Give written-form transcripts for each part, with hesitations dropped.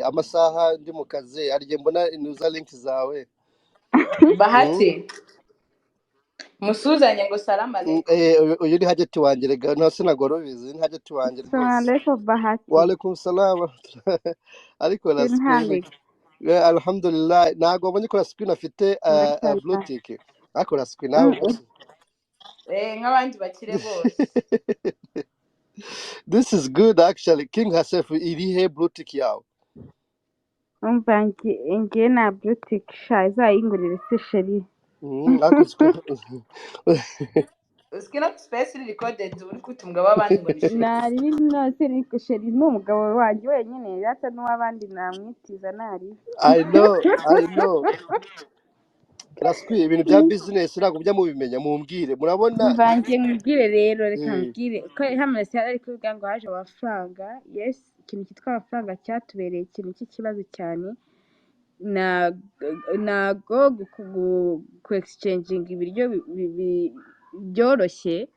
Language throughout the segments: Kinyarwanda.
amasaha ndi mu kazi arye mbona inuza link zawe Bahati musuzanye ngo salama aleikum. uyu ni hagati wanjye rega ntase nagorobizi ni hagati wanjye rwose Assalamualaikum Bahati. Walaikum salam ariko la screen alhamdulillah ntago mbonye ko la screen afite blue tick ariko la screen nawe Nk'abandi bakire bose. This is good actually. King herself irihe blue tick yawe umva ngiye na boutique sha izayingurira se sheri Uskina space recorded uri kutumugabo abandi ngo nishuri. nari nose niko sheri n'umugabo wanjye wenyine yata n'uwabandi namwitiza nari I know Raswi ibintu bya business ntabwo bya mubimenya mumbwire murabona mvangiye mubwire rero reka mbwire ko hamwe se ari kuvuga ngo haje amafaranga yes ikintu cyitwa amafaranga cyatubereye ikintu cy'ikibazo cyane nago ku exchanging ibiryo byoroshye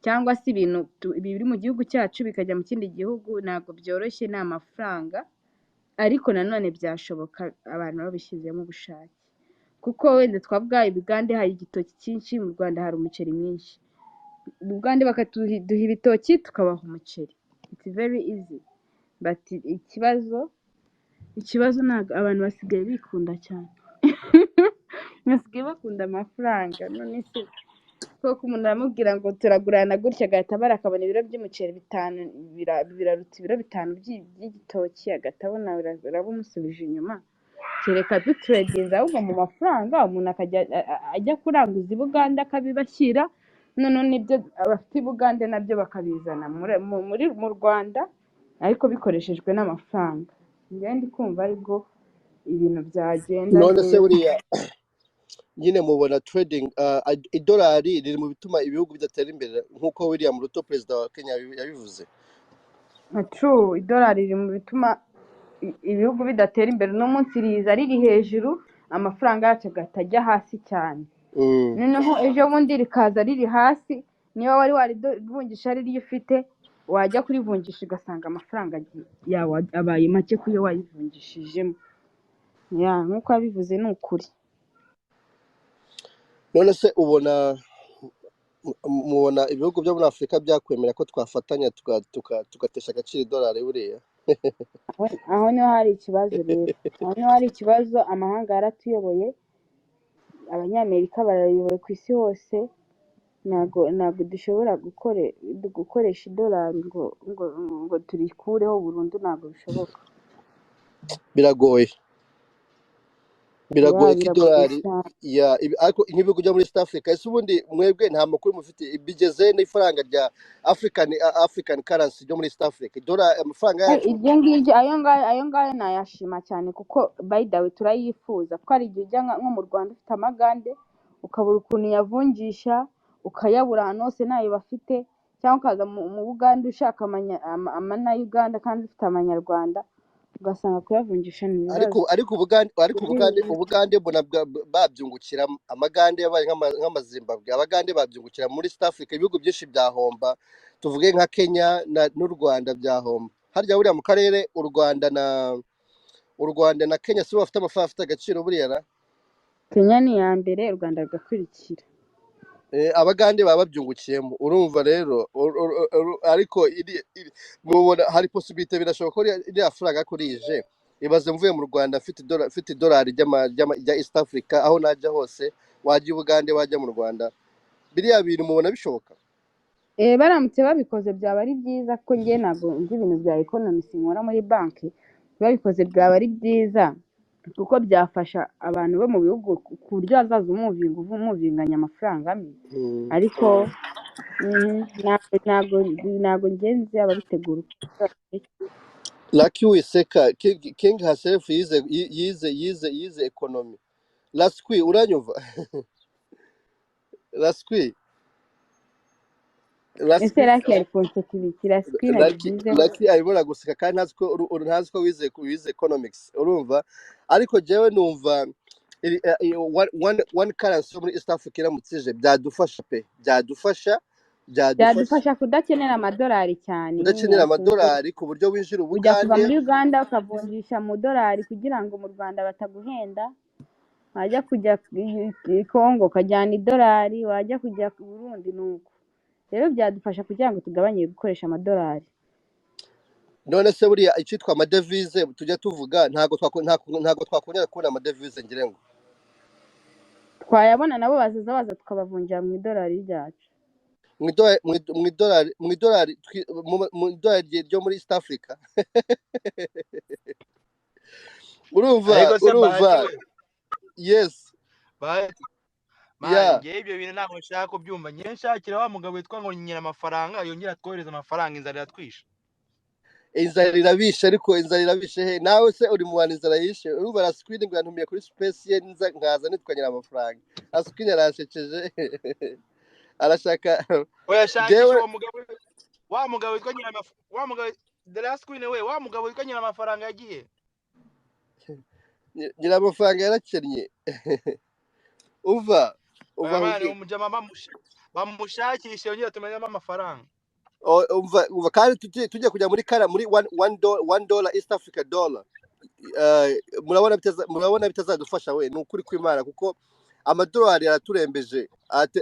cyangwa se ibintu biri mu gihugu cyacu bikajya mu kindi gihugu ntago byoroshye ni amafaranga ariko nanone byashoboka abantu babishyizemo ubushake kuko wenda twavuga ibigande hari igitoki cyinshi mu Rwanda hari umuceri mwinshi ubugande bakatuduha ibitoki tukabaha umuceri it's very easy but ikibazo ntago abantu basigaye bikunda cyane basigaye bakunda amafaranga none se koko umuntu aramubwira ngo turagurana gutya agahita barakabona ibiro by'umuceri 5 biraruta ibiro 5 by'igitoki agatabona birabumusubije inyuma kereka dutredinza ahubwo mu mafaranga umuntu akajya ajya kuranguza ibuganda akabibashyira none nibyo abafite ibugande nabyo bakabizana mu Rwanda ariko bikoreshejwe n'amafaranga ngende kumva ariko ibintu byagenda none se buriya nyine mubona trading idolari riri mu bituma ibihugu bidatera imbere nkuko William Ruto president wa Kenya yabivuze true idolari riri mu bituma ibihugu bidatera imbere no munsi riza riri hejuru amafaranga yacu gatajya hasi cyane noneho ejo bundi rikaza riri hasi niba wari warivungisha ari ryo ufite wajya kurivungisha ugasanga amafaranga yawe abaye make kuyo wayivungishijemo nkuko abivuze ni ukuri none se mubona ibihugu byo muri Afurika byakwemera ko twafatanya tugatesha agaciro idolari buriya aho niho hari ikibazo rero aho niho hari ikibazo amahanga yaratuyoboye abanyamerika barayoboye ku isi hose ntabwo dushobora gukoresha idolari ngo turikureho burundu ntabwo bishoboka biragoye ko idolari ariko nk'ibihugu byo muri East Africa ese ubundi mwebwe nta makuru mufite bigeze n'ifaranga rya African currency ryo muri East Africa idolari amafaranga yacu ibyo ngibyo ayo ngayo nayashima cyane kuko by the way turayifuza ko ari igihe ujya nko mu Rwanda ufite amagande ukabura ukuntu yavunjisha ukayabura ahantu hose nayo bafite cyangwa ukaza mu Buganda ushaka amana Uganda kandi ufite amanyarwanda ugasanga kuyavunjisha ni ariko ubugande mbona babyungukira amagande yabaye nk'amazimbabwe abagande babyungukira muri East Africa ibihugu byinshi byahomba tuvuge nka Kenya n'u Rwanda byahomba harya buriya mu karere u Rwanda na Kenya si bafite amafaranga afite agaciro buriya Kenya ni ya mbere u Rwanda rugakurikira abagande baba babyungukiyemo urumva rero ariko mubona hari possibility birashoboka ko iriya faranga kurije ibaze mvuye mu Rwanda mfite idolari rya East Africa aho najya hose wajya Uganda wajya mu Rwanda biriya bintu mubona bishoboka baramutse babikoze byaba ari byiza ko njye ntabwo nzi ibintu bya economics nkora muri banki babikoze byaba ari byiza kuko byafasha abantu bo mu bihugu ku buryo hazaza umuvinganya amafaranga ariko ntabwo ngenzi ababitegura Lucky Wiseka King herself yize economy Lasqui uranyumva Lasqui ese Lucky ari konsekibiki Lucky aribora guseka kandi ntazi ko wize economics urumva ariko jewe numva one currency muri East Africa iramutsije byadufasha byadufasha kudakenera amadolari cyane kudakenera nyine amadolari ku buryo winjira ujya kuva Ubugande muri Uganda ukavunjisha mu dolari kugira ngo mu Rwanda bataguhenda wajya kujya i Congo ukajyana idolari wajya kujya ku Burundi nuko rero byadufasha kugira ngo tugabanye gukoresha amadolari none se buriya icyitwa amadevize tujya tuvuga ntago twakongera kubona amadevize ngire ngo twayabona nabo baza tukabavunjira mu idolari ryacu mu idolari ryo muri East Africa urumva yes manje ibyo bintu ntabwo nshaka kubyumva nyine nshakira wa mugabo witwa ngo nyira amafaranga yongera twohereza amafaranga inzara iratwisha inzara irabishe he nawe se uri mu bantu inzara yishe urumva la screen ngo yantumiye kuri space ye nkaza nitwanyira amafaranga asukini arashekeje arashaka oyashakisha wa mugabo witwa nyira wa mugabo the last queen we wa mugabo witwa nyira amafaranga yagiye nyira amafaranga yarakennye uva umujama bamushakishe yongera tumenyemo amafaranga umva kandi tujye kujya muri kara muri $1 East Africa dollar murabona bitazadufasha we ni ukuri kw'Imana kuko amadolari araturembeje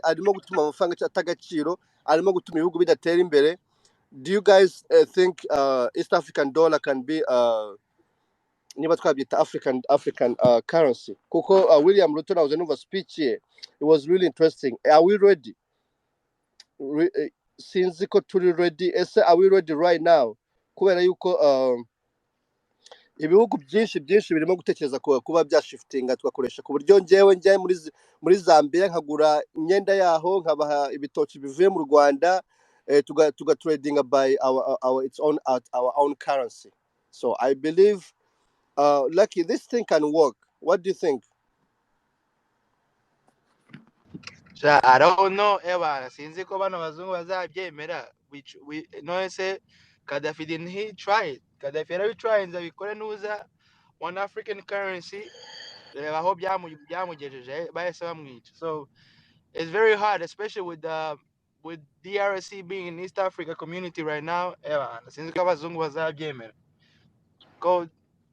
arimo gutuma amafaranga atagaciro arimo gutuma ibihugu bidatera imbere. Do you guys think East African dollar can be niba twabyita African currency kuko William Ruto nawe numva speech ye, it was really interesting. Are we ready? Sinzi ko turi ready. Ese are we ready right now? Kubera yuko ibihugu byinshi birimo gutekereza kuba byashiftinga tugakoresha ku buryo njye muri Zambia nkagura imyenda yaho nkabaha ibitoki bivuye mu Rwanda tuga trading by our own currency. So I believe Lucky, this thing can work. What do you think? I don't know ever sinzi ko bano bazungu bazabyemera no se Gaddafi didn't he try it. Gaddafi yari nza bikore nuza one African currency reba aho byamugejeje bahise bamwica. So it's very hard, especially with DRC being in East Africa community right now. Sinzi ko abazungu bazabyemera.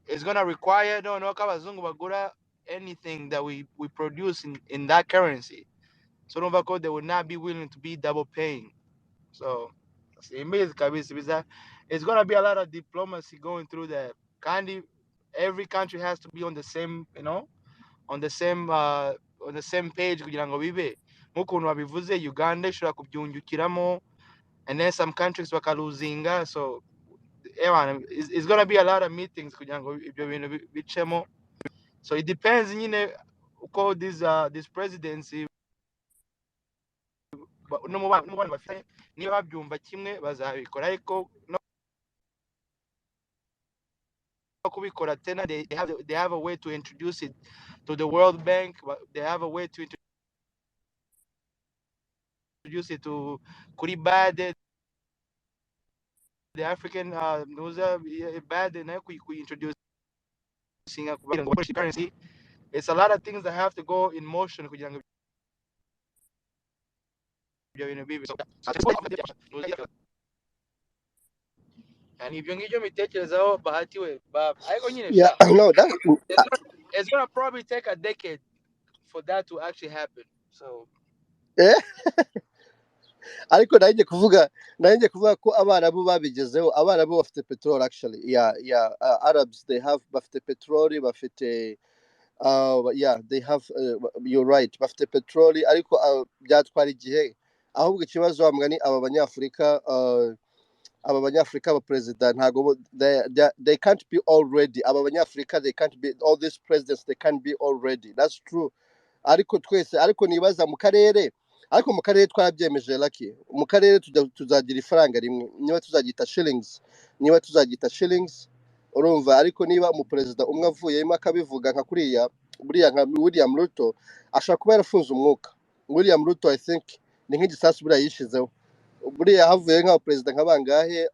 It's gonna require no ko abazungu bagura anything that we produce in that currency. So they would not be willing to be double paying. So it's gonna be a lot of diplomacy going through that. Every country has to be on the same, on the same page kugira ngo bibe nk'ukuntu babivuze Uganda ishobora kubyungukiramo and then some countries bakaluzinga. So it's gonna be a lot of meetings kugira ngo ibyo bintu bicemo. So it depends nyine uko this presidency n'umubano bafite niba babyumva kimwe bazabikora ariko no kubikora tena they have a way to introduce it to the World Bank. They have a way to introduce it to kuri bad the African bad na introduce currency. It's a lot of things that have to go in motion kugira ngo and ibyo ngibyo mitekerezaho bahatiwe ariko nyine it's gonna probably take a decade for that to actually happen. So ariko nanjye kuvuga ko abarabu babigezeho. Abarabu bafite petrol actually. Arabs bafite petrol bafite they have you're right bafite petrol ariko byatwara igihe ahubwo ikibazo bamwe aba banyafrika aba president ntago they can't be all ready. Aba banyafrika they can't be all these presidents, they can't be all ready. That's true. Ariko nibaza mu karere twabyemeje Lucky. Mu karere tuzagira ifaranga rimwe niba tuzagita shillings urumva. Ariko niba umuperezida umwe avuyemo akabivuga nka kuriya buriya nka William Ruto ashaka kuba yarafunze umwuka. William Ruto I think ni nk'igisasu buriya yishizeho. Buriya havuye nka perezida nk'abangahe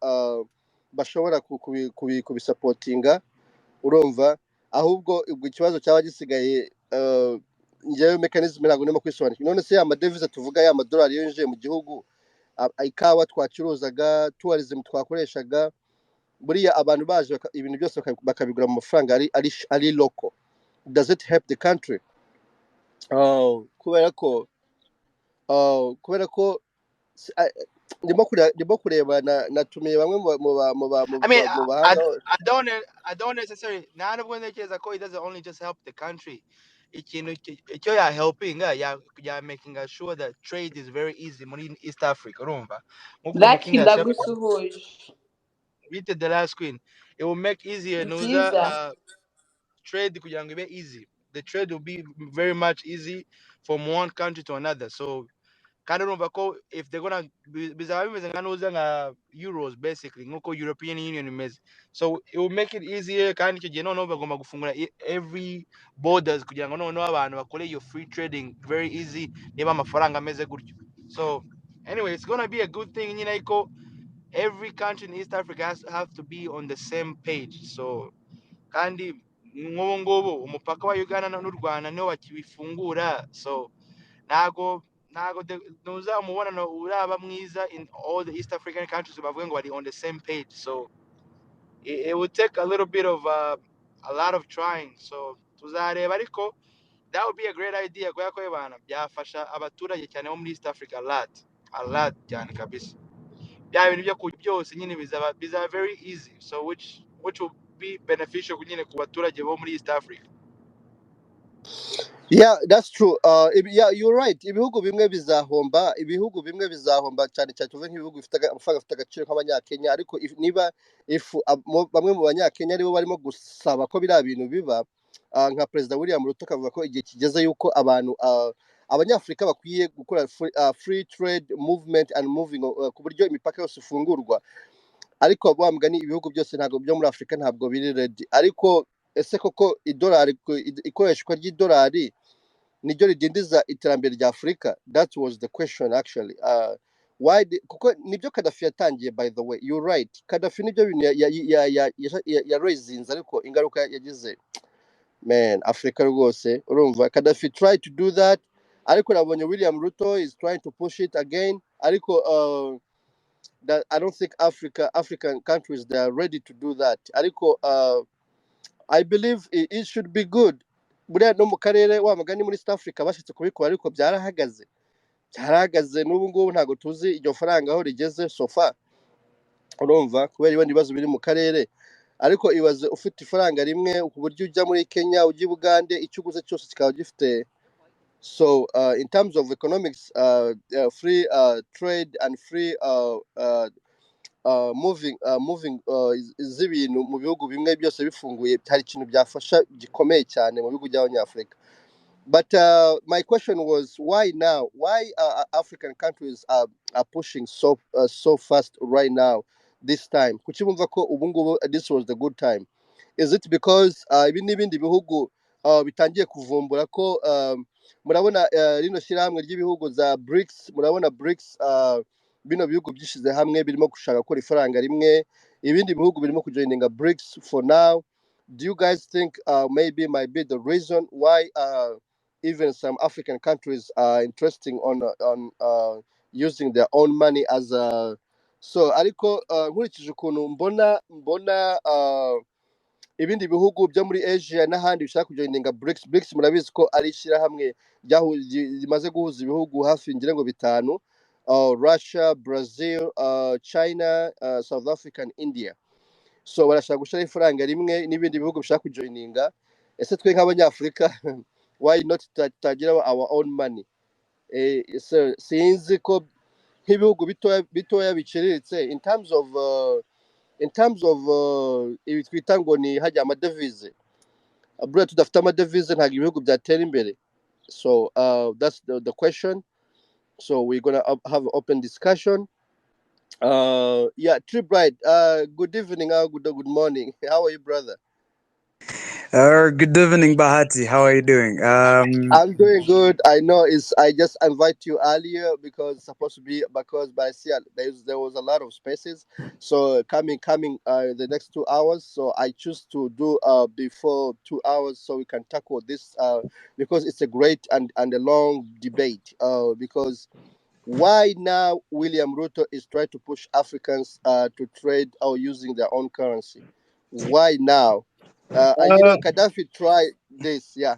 bashobora kubisapotinga urumva. Ahubwo ikibazo cyaba gisigaye ngewe mechanism ntabwo ndimo kwisobanukira. None se amadevize tuvuga y'amadolari yinjiye mu gihugu ikawa twacuruzaga, tourism twakoreshaga, buriya abantu baje ibintu byose bakabigura mu mafaranga ari local. Does it help the country? Kubera ko si- I- ndimo kureba natumiye bamwe I mean, bahanga. I don't necessarily. None of when they case it doesn't only just help the country. Icyo ya helping ya making sure that trade is very easy muri East Africa urumva nkuko Lucky mukinga yashaka ndagusuhuje. beat the last queen. It will make easier Ni nuza byiza. trade kugira ngo ibe easy. The trade will be very much easy from one country to another. So kandi urumva ko if they're gonna bizaba bimeze nka nuza nka euros basically nkuko European Union imeze, so it will make it easier kandi icyo gihe noneho bagomba gufungura every borders kugira ngo noneho abantu bakore iyo free trading very easy niba amafaranga ameze gutyo. So anyway, it's gonna be a good thing nyine ko every country in East Africa have to be on the same page. So kandi nk'ubu ngubu umupaka wa Uganda n'u Rwanda niho bakibifungura, so ntago ntuza umubonano uraba mwiza in all the East African countries bavuga ngo bari on the same page. So it would take a little bit of a lot of trying. So tuzareba ariko that would be a great idea kubera ko bana byafasha abaturage cyane bo muri East Africa a lot cyane kabisa. Bya bintu byo byose nyine bizaba very easy, so which will be beneficial nyine ku baturage bo muri East Africa. Yeah, that's true. Yeah, you're right. Ibihugu bimwe bizahomba cyane cyane tuvuge nk'ibihugu bifite amafaranga afite agaciro nk'abanyakenya, ariko niba bamwe mu banyakenya aribo barimo gusaba ko biriya bintu biba, nka perezida William Ruto akavuga ko igihe kigeze yuko abanyafurika bakwiye gukora free trade movement and moving, ku buryo imipaka yose ifungurwa. Ariko wa mugani ibihugu byose ntabwo byo muri Afurika ntabwo biri ready. Ariko ese koko ikoreshwa ry'idolari niryo ridindiza iterambere rya Afurika? That was the question actually. Why? Kuko nibyo Gaddafi yatangiye, by the way. You're right. Gaddafi nibyo bintu ya raisins, ariko ingaruka yagize, man, Africa rwose urumva. Gaddafi tried to do that, ariko nabonye William Ruto is trying to push it again, ariko that I don't think African countries, they are ready to do that. Ariko I believe it should be good. Buriya no mu karere wa mugani muri East Africa bashatse kubikora ariko byarahagaze n'ubu ngubu ntabwo tuzi iryo faranga aho rigeze so far, urumva, kubera ibindi bibazo biri mu karere. Ariko ibaze ufite ifaranga rimwe ku buryo ujya muri Kenya, ujya i Bugande, icyo uguze cyose kikaba gifite. So in terms of economics, free trade and free moving z'ibintu mu bihugu bimwe byose bifunguye, hari ikintu byafasha gikomeye cyane mu bihugu by'abanyafurika. But my question was, why now? Why African countries are pushing so fast right now, this time? Kuki bumva ko ubu ngubu this was the good time? Is it because ibi n'ibindi bihugu bitangiye kuvumbura ko murabona rino shyirahamwe ry'ibihugu za BRICS, murabona BRICS, bino bihugu byishyize hamwe birimo gushaka gukora ifaranga rimwe, ibindi bihugu birimo kujoininga BRICS for now. Do you guys think maybe might be the reason why even some African countries are interesting on using their own money as a, so ariko nkurikije ukuntu mbona ibindi bihugu byo muri Asia n'ahandi bishaka kujoininga BRICS murabizi ko ari ishyirahamwe rimaze guhuza ibihugu hafi ngira ngo bitanu, Russia, Brazil, China, South Africa and India. So barashaka gushira ifaranga rimwe n'ibindi bihugu bishaka kujoininga. Ese twe nk'abanyafurika why not tagira our own money? Sinzi ko nk'ibihugu bitoya biciriritse in terms of ibi twita ngo ni hajya amadevize, buriya tudafite amadevize ntabwo ibihugu byatera imbere. So that's the question. So we're gonna have an open discussion. Yeah, Trip Bright, good evening, good morning. How are you, brother? Good evening, Bahati. How are you doing? I'm doing good. I know I just invite you earlier because it's supposed to be, because by there was a lot of spaces. So coming the next 2 hours. So I choose to do before 2 hours so we can tackle this because it's a great and a long debate. Because Why now William Ruto is trying to push Africans to trade or using their own currency? Why now? Gaddafi tried this, yeah.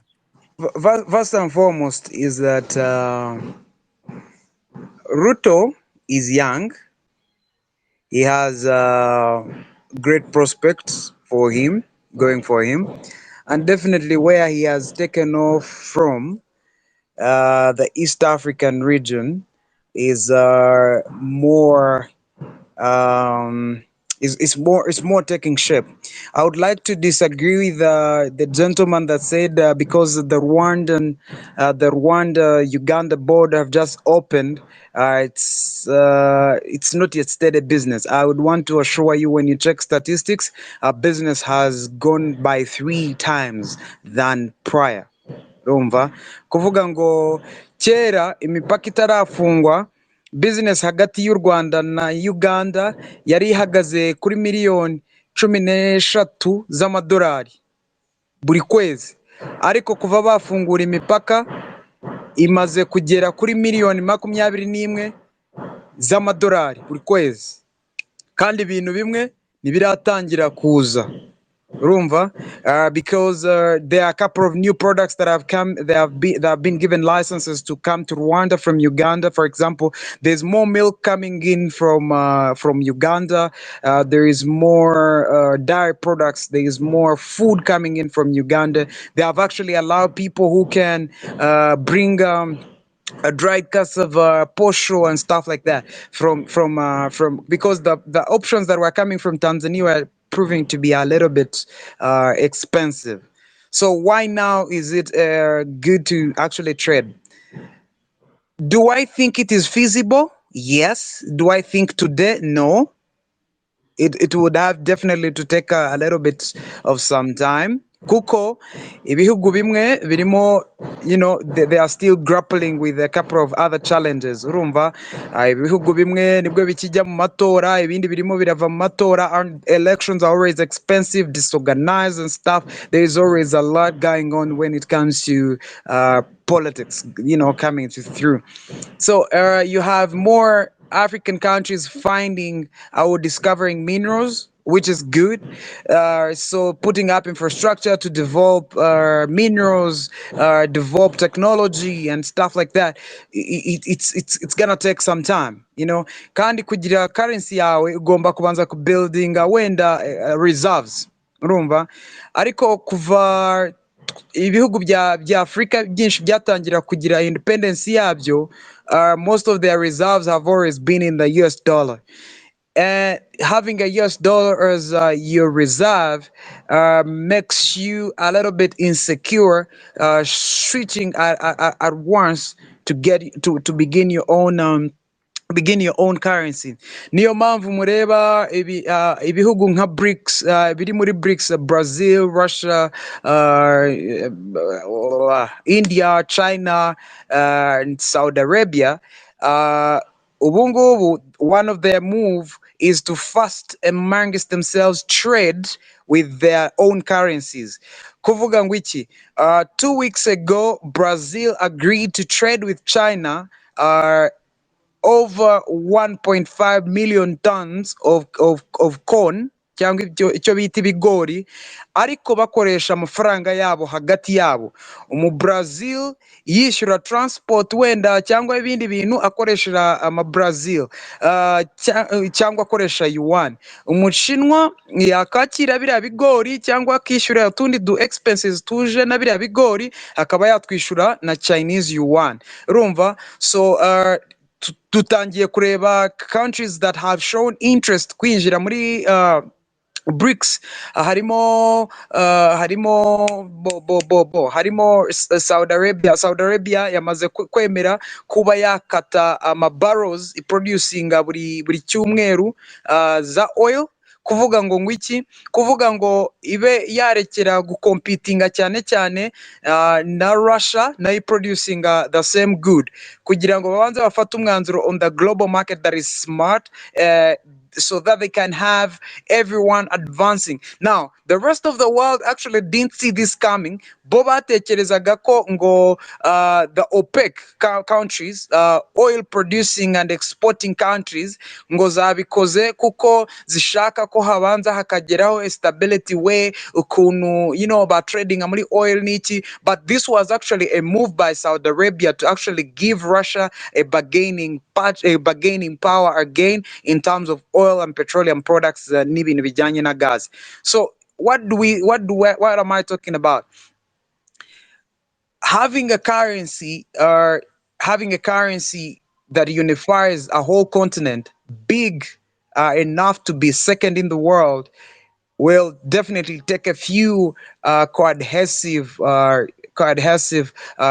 First and foremost is that Ruto is young. He has great prospects for him, going for him, and definitely where he has taken off from, the East African region, is more um, it's more taking shape. I would like to disagree with the gentleman that said because the Rwanda Uganda border have just opened, it's not yet steady business. I would want to assure you, when you check statistics, business has gone by 3 times than prior. Urumva kuvuga ngo kera imipaka itarafungwa, business hagati y'u Rwanda na Uganda yari ihagaze kuri miliyoni 13 z'amadolari buri kwezi, ariko kuva bafungura imipaka imaze kugera kuri miliyoni 21 z'amadolari buri kwezi, kandi ibintu bimwe ntibiratangira kuza. Urumva, because there are a couple of new products that have come, that have been given licenses to come to Rwanda from Uganda. For example, there's more milk coming in from Uganda. There is more dairy products. There is more food coming in from Uganda. They have actually allowed people who can bring a dried cassava, posho, and stuff like that from because the options that were coming from Tanzania were proving to be a little bit expensive. So why now is it good to actually trade? Do I think it is feasible? Yes. Do I think today? No. It would have definitely to take a little bit of some time. Kuko ibihugu bimwe birimo, they are still grappling with a couple of other challenges. Urumva, ibihugu bimwe nibwo bikijya mu matora, ibindi birimo birava mu matora, and elections are always expensive, disorganized and stuff. There is always a lot going on when it comes to politics, coming through. So you have more African countries finding or discovering minerals, which is good. So putting up infrastructure to develop minerals, develop technology and stuff like that. It's gonna take some time, Kandi kugira currency yawe ugomba kubanza building wenda reserves. Urumva, ariko kuva ibihugu bya Afrika byinshi byatangira kugira independence yabyo, most of their reserves have always been in the US dollar. And having a US dollar as your reserve makes you a little bit insecure, switching at once to to begin your own currency. Niyo mpamvu mureba ibihugu nka BRICS, biri muri BRICS, Brazil, Russia, India, China, and Saudi Arabia. Ubu ngubu, one of their move is to first amongst themselves trade with their own currencies. Kuvuga ngo iki, 2 weeks ago Brazil agreed to trade with China over 1.5 million tons of corn, cyangwa icyo bita ibigori, ariko bakoresha amafaranga yabo hagati yabo. Brazil yishyura transport wenda cyangwa ibindi bintu akoresha Brazil, cyangwa akoresha yuan. Umushinwa yakakira biriya bigori cyangwa akishyura utundi expenses tuje na biriya bigori, akaba yatwishyura na Chinese yuan. Urumva, so tutangiye kureba countries that have shown interest kwinjira muri BRICS. Harimo Saudi Arabia. Saudi Arabia yamaze kwemera kuba yakata barrels producinga buri cyumweru za oil. Kuvuga ngo ngwiki, kuvuga ngo ibe yarekera gukompitinga cyane cyane na Russia nayo producing the same good, kugira ngo babanze bafate umwanzuro on the global market that is smart, so that they can have everyone advancing. Now, the rest of the world actually didn't see this coming. Boba tekerezaga ko ngo the OPEC countries, oil producing and exporting countries, ngo zabikoze kuko zishaka ko habanza hakageraho a stability way ukuntu, about trading muri oil niki. But this was actually a move by Saudi Arabia to actually give Russia a bargaining power again in terms of oil and petroleum products, n'ibintu bijyanye na gas. So what am I talking about? Having a currency, or having a currency that unifies a whole continent, big enough to be second in the world, will definitely take a few coadhesive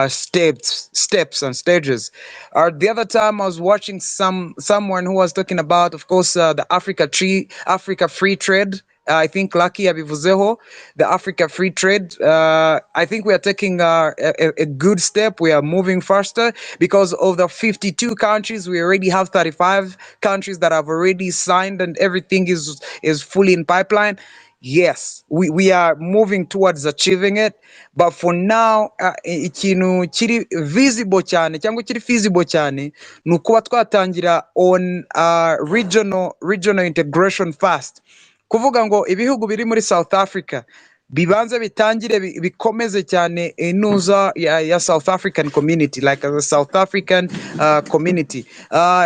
steps and stages. The other time I was watching someone who was talking about, of course, the Africa free trade. I think Lucky Abivuzeho, the Africa free trade. I think we are taking a good step. We are moving faster because of the 52 countries. We already have 35 countries that have already signed, and everything is fully in pipeline. Yes, we are moving towards achieving it, but for now, ikintu kiri visible cyane cyangwa kiri feasible cyane ni ukuba twatangira on regional integration fast. Kuvuga ngo ibihugu biri muri South Africa bibanze bitangire bikomeze cyane inuza ya South African community, like as a South African community.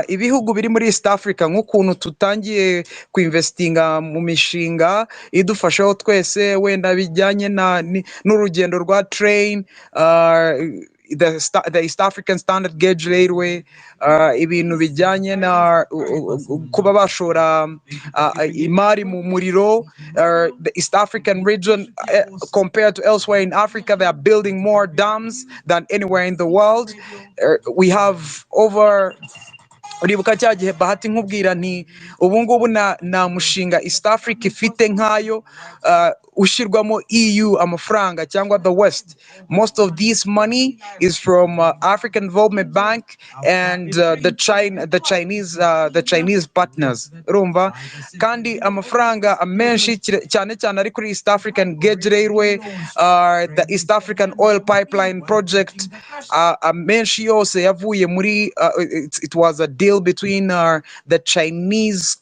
Ibihugu biri muri East Africa nk'ukuntu tutangiye kuinvestinga mu mishinga idufashaho twese, wenda bijyanye n'urugendo rwa train, the East African Standard Gauge Railway, ibintu bijyanye na kuba bashora imari mu muriro. The East African region, compared to elsewhere in Africa, they are building more dams than anywhere in the world. We have over, uribuka cya gihe Bahati nkubwira nti ubu ngubu na mushinga East Africa ifite nkayo ushyirwamo EU amafaranga cyangwa the West. Most of this money is from African Development Bank and the Chinese partners. Urumva kandi amafaranga amenshi cyane cyane ari kuri East African Gauge Railway, the East African Oil Pipeline Project, amenshi yose yavuye muri it was a deal between the Chinese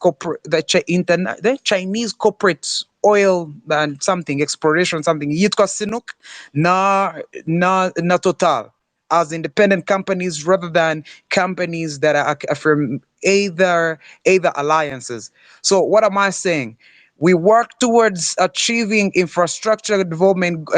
Chinese corporate oil and something exploration, something yitwa Sinuk na Total, as independent companies rather than companies that are from either alliances. So what am I saying? We work towards achieving infrastructure development,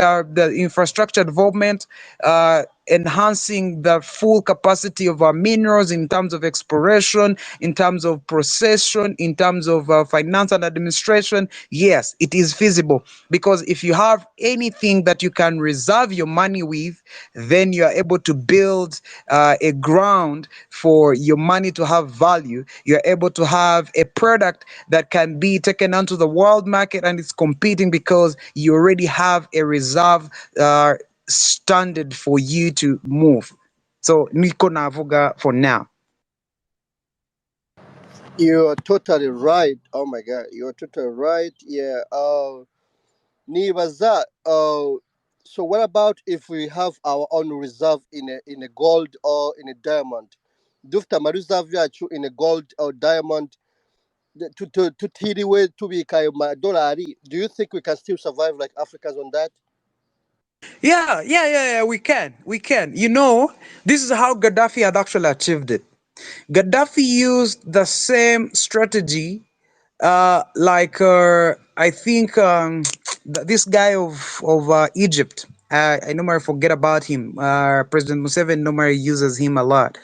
enhancing the full capacity of our minerals in terms of exploration, in terms of procession, in terms of finance and administration. Yes, it is feasible, because if you have anything that you can reserve your money with, then you are able to build a ground for your money to have value. You're able to have a product that can be taken onto the world market and it's competing because you already have a reserve standard for you to move. So niko navuga for now. You are totally right. Oh my God, you are totally right. Yeah. Nibaza. So what about if we have our own reserve in a gold or in a diamond? Dufite amareserve yacu in a gold or diamond, tutiriwe tubika ayo madolari. Do you think we can still survive like Africans on that? Yeah, we can. This is how Gaddafi had actually achieved it. Gaddafi used the same strategy, I think this guy of Egypt. I normally forget about him. President Museveni normally uses him a lot.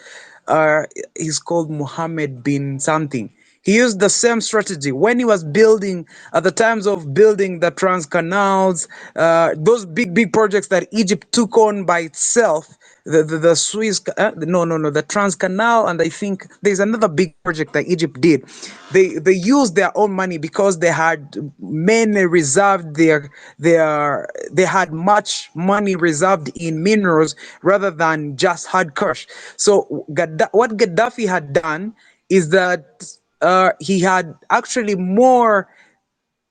He's called Mohammed bin something. He used the same strategy when he was building, at the times of building the trans canals, those big projects that Egypt took on by itself. The Suez, no, the Trans Canal, and I think there's another big project that Egypt did. They used their own money because they had mainly reserved they had much money reserved in minerals rather than just hard cash. So what Gaddafi had done is that he had actually more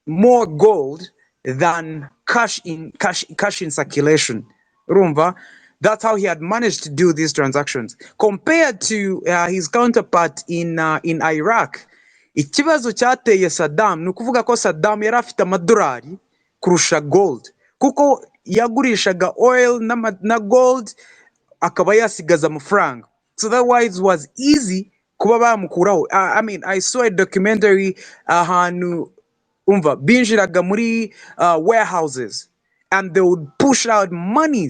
gold than cash in circulation. Rumva, that's how he had managed to do these transactions compared to his counterpart in Iraq. Ikibazo cyateye Saddam ni ukuvuga ko Saddam yari afite amadolari kurusha gold, kuko yagurishaga oil na gold akaba yasigaza amafaranga. So that why it was easy kuba bamukuraho. I mean, I saw a documentary ahantu umva binjiraga muri warehouses, and they would push out money,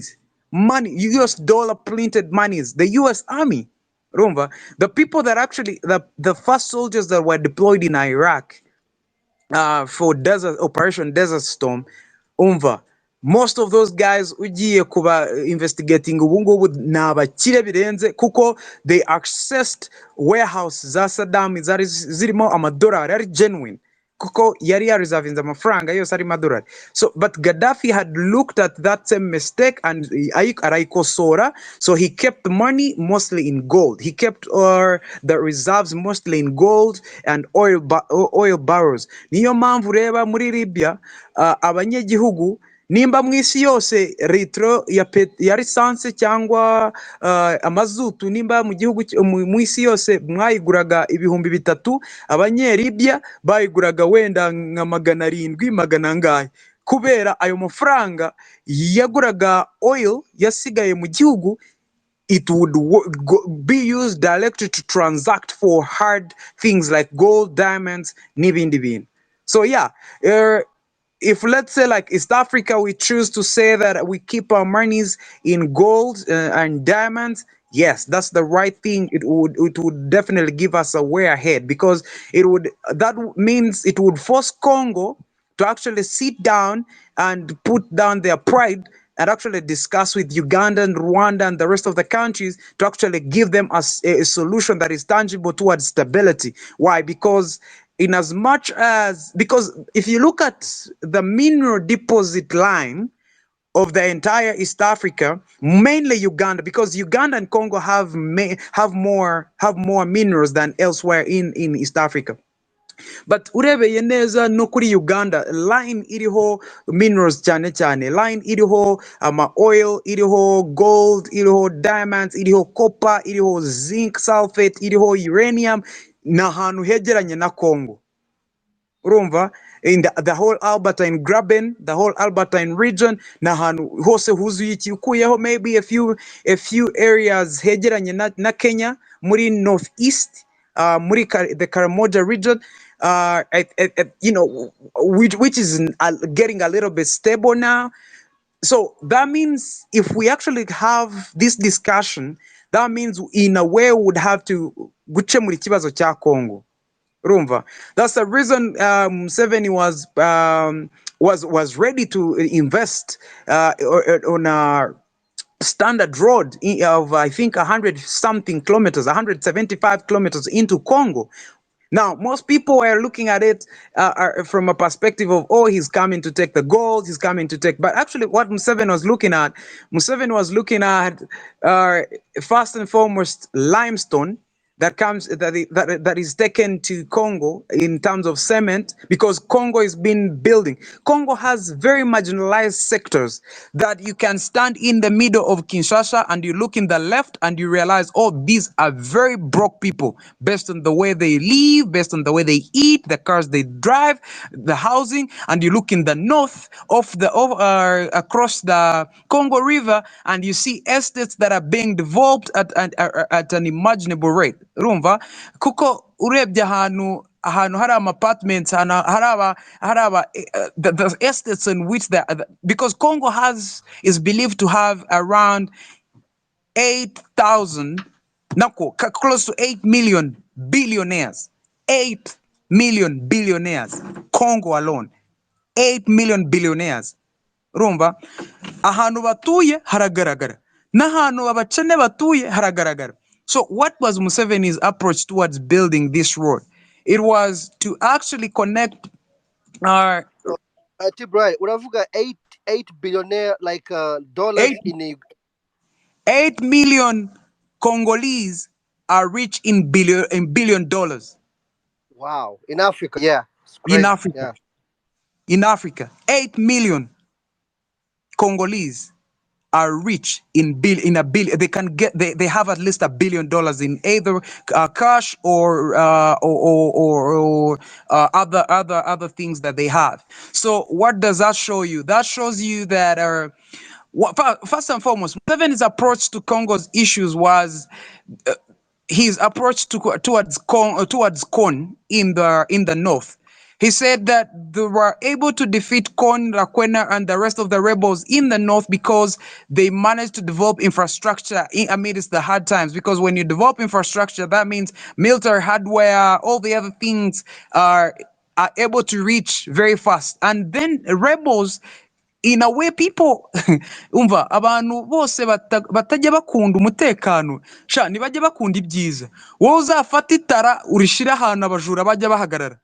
US dollar printed monies, the US Army. Rumva, the people that actually the first soldiers that were deployed in Iraq for Operation Desert Storm, umva, most of those guys ugiye kuba investigating ubu ngubu ni abakire birenze, kuko they accessed warehouse za Saddam zari zirimo amadolari ari genuine, kuko yari yareservinze amafaranga yose ari madolari. So but Gaddafi had looked at that same mistake and araikosora, so he kept the money mostly in gold. He kept the reserves mostly in gold and oil barrels. Niyo mpamvu reba muri Libya abanyagihugu nimba mu isi yose litro ya lisansi cyangwa amazutu, nimba mu gihugu mu isi yose mwayiguraga ibihumbi 3, abanyelibya bayiguraga wenda nka 700 magana ngahe, kubera ayo mafaranga yaguraga oil yasigaye mu gihugu. It would be used directly to transact for hard things like gold, diamonds, n'ibindi bintu. So yeah, if let's say like East Africa, we choose to say that we keep our monies in gold and diamonds, yes, that's the right thing. It would definitely give us a way ahead, because that means it would force Congo to actually sit down and put down their pride and actually discuss with Uganda and Rwanda and the rest of the countries to actually give them a solution that is tangible towards stability. Why? Because if you look at the mineral deposit line of the entire East Africa, mainly Uganda, because Uganda and Congo have more minerals than elsewhere in East Africa. But urebeye neza no kuri Uganda, line iriho minerals cyane cyane, line iriho oil, iriho gold, iriho diamonds, iriho copper, iriho zinc sulfate, iriho uranium, na hantu hegeranye na Congo. Urumva, in the whole Albertine Graben, the whole Albertine region, na hantu hose huzuye iki, ukuyeho maybe a few areas hegeranye na Kenya muri northeast, muri the Karamoja region, which is getting a little bit stable now. So that means if we actually have this discussion, that means in a way we would have to gukemura ikibazo cya Congo. Rumva. That's the reason Museveni was ready to invest on a standard road of I think 100-something kilometers, 175 kilometers into Congo. Now, most people were looking at it from a perspective of, oh, he's coming to take the gold, he's coming to take. But actually, what Museveni was looking at, first and foremost, limestone that is taken to Congo in terms of cement, because Congo is been building. Congo has very marginalized sectors that you can stand in the middle of Kinshasa and you look in the left and you realize, oh, these are very broke people based on the way they live, based on the way they eat, the cars they drive, the housing. And you look in the north across the Congo River and you see estates that are being developed at an unimaginable rate. Urumva, kuko urebye ahantu hari apartments, haraba the estates in which because Congo is believed to have around 8,000, close to 8 million billionaires. 8 million billionaires. Congo alone. 8 million billionaires. Urumva, ahantu batuye haragaragara, n'ahantu abakene batuye haragaragara. So what was Museveni's approach towards building this road? It was to actually connect ati Brian, uravuga 8 billionaire like dollars in 8 million Congolese are rich in billion dollars. Wow. In Africa, yeah, it's in crazy. Africa. Yeah. In Africa, 8 million Congolese are rich in a billion. They can get they have at least $1 billion in either cash or other things that they have. So what does that show you? That shows you that first and foremost, Museveni's approach to Congo's issues was his approach towards Kon in the north. He said that they were able to defeat Kon, Rakwena, and the rest of the rebels in the north because they managed to develop infrastructure amidst the hard times. Because when you develop infrastructure, that means military hardware, all the other things are able to reach very fast. And then rebels, in a way, people umva abantu bose batajya bakunda umutekano sha ntibajya bakunda ibyiza. Wowe uzafata itara urishira ahantu abajura bajya bahagarara,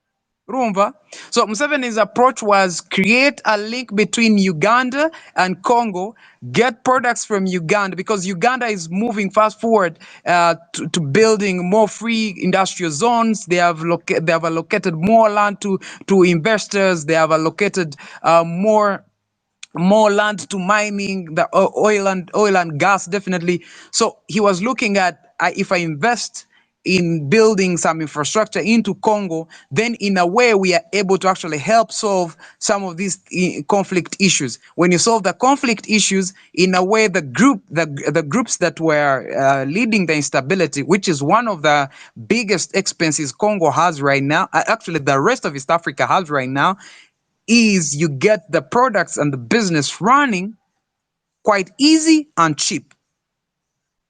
urumva? So Museveni's approach was create a link between Uganda and Congo, get products from Uganda, because Uganda is moving fast forward to building more free industrial zones. They have allocated more land to investors. They have allocated more land to mining, the oil and gas, definitely. So he was looking at, if I invest in building some infrastructure into Congo, then in a way we are able to actually help solve some of these conflict issues. When you solve the conflict issues, in a way the groups that were leading the instability, which is one of the biggest expenses Congo has right now, actually the rest of East Africa has right now, is you get the products and the business running quite easy and cheap.